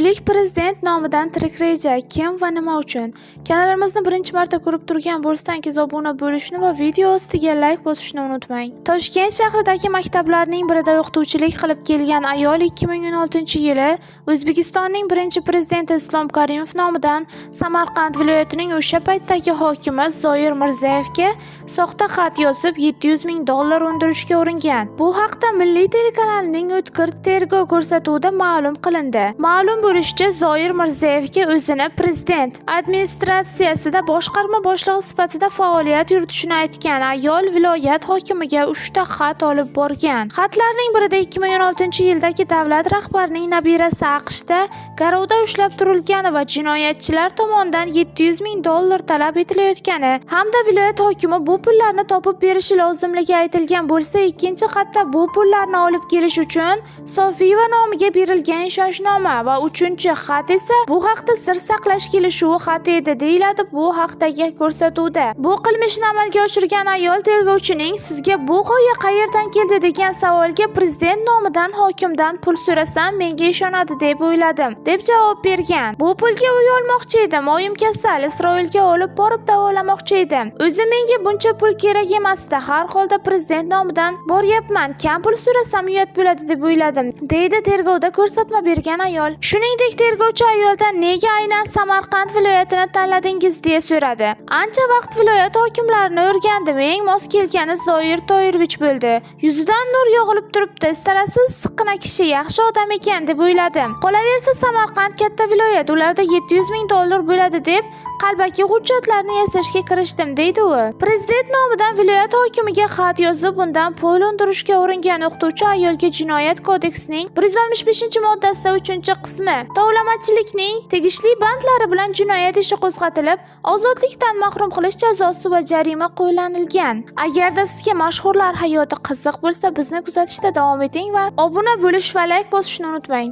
Oylik prezident nomidan tirik reja: kim va nima uchun? Kanalimizni birinchi marta ko'rib turgan bo'lsangiz, obuna bo'lishni va video ostiga like bosishni unutmang. Toshkent shahridagi maktablarning birida o'qituvchilik qilib kelgan ayol 2016-yili O'zbekistonning birinchi prezidenti Islom Karimov nomidan Samarqand viloyatining o'sha paytdagi hokimi Zoir Mirzayevga soxta xat yozib $700 ming undirishga uringan. Bu haqda Milliy telekanalining o'tkir tergov ko'rsatuvida ma'lum qilindi. Ma'lum bo'lishicha, Zoir Mirzayevga o'zini prezident administratsiyasida boshqarma boshlig'i sifatida faoliyat yuritishini aytgan ayol viloyat hokimiga 3 ta xat olib borgan. Xatlarning birida 2016-yildagi davlat rahbarining nabirasi AQShda garovda ushlab turilgani va jinoyatchilar tomonidan $700 ming talab etilayotgani hamda viloyat hokimi bu pullarni topib berishi lozimligi aytilgan bo'lsa, ikkinchi xatda bu pullarni olib kelish uchun Sofiyeva nomiga berilgan ishonchnoma va uchinchi xat esa bu haqda sir saqlash kelishuvi xati edi, deyiladi bu haqdagi ko'rsatuvda. Bu qilmishni amalga oshirgan ayol tergovchining "Sizga bu g'oya qayerdan keldi?" degan savoliga "Prezident nomidan hokimdan pul so'rasam menga ishonadi deb o'yladim" deb javob bergan. "Bu pulga uy olmoqchi edim, oyim kasal, Isroilga olib borib davolamoqchi edim. O'zi menga buncha pul kerak emasdi. Har holda prezident nomidan boryapman, kam pul so'rasam uyat bo'ladi deb o'yladim", deydi tergovda ko'rsatma bergan ayol. Shuningdek, tergovchi ayoldan "Nega aynan Samarqand viloyatini tanladingiz?" deya so'radi. "Ancha vaqt viloyat hokimlarini o'rgandim, eng mos kelgani Zoir Toirovich bo'ldi. Yuzidan nur yog'ilib turibdi, istarasiz siqqina kishi, yaxshi odam ekan deb o'yladim. Qolaversa Samarqand katta viloyat, ularda $700 ming bo'ladi deb qalbaki hujjatlarni yasashga kirishdim", deydi u. Prezident nomidan viloyat hokimiga xat yozib, undan pul undirishga uringan o'qituvchi ayolga Jinoyat kodeksining 165-moddasi 3-qismi tovlamachilikning tegishli bandlari bilan jinoyat ishi qo'zg'atilib, ozodlikdan mahrum qilish jazosi va jarima qo'llanilgan. Agarda sizga mashhurlar hayoti qiziq bo'lsa, bizni kuzatishda davom eting va obuna bo'lish va like bosishni unutmang.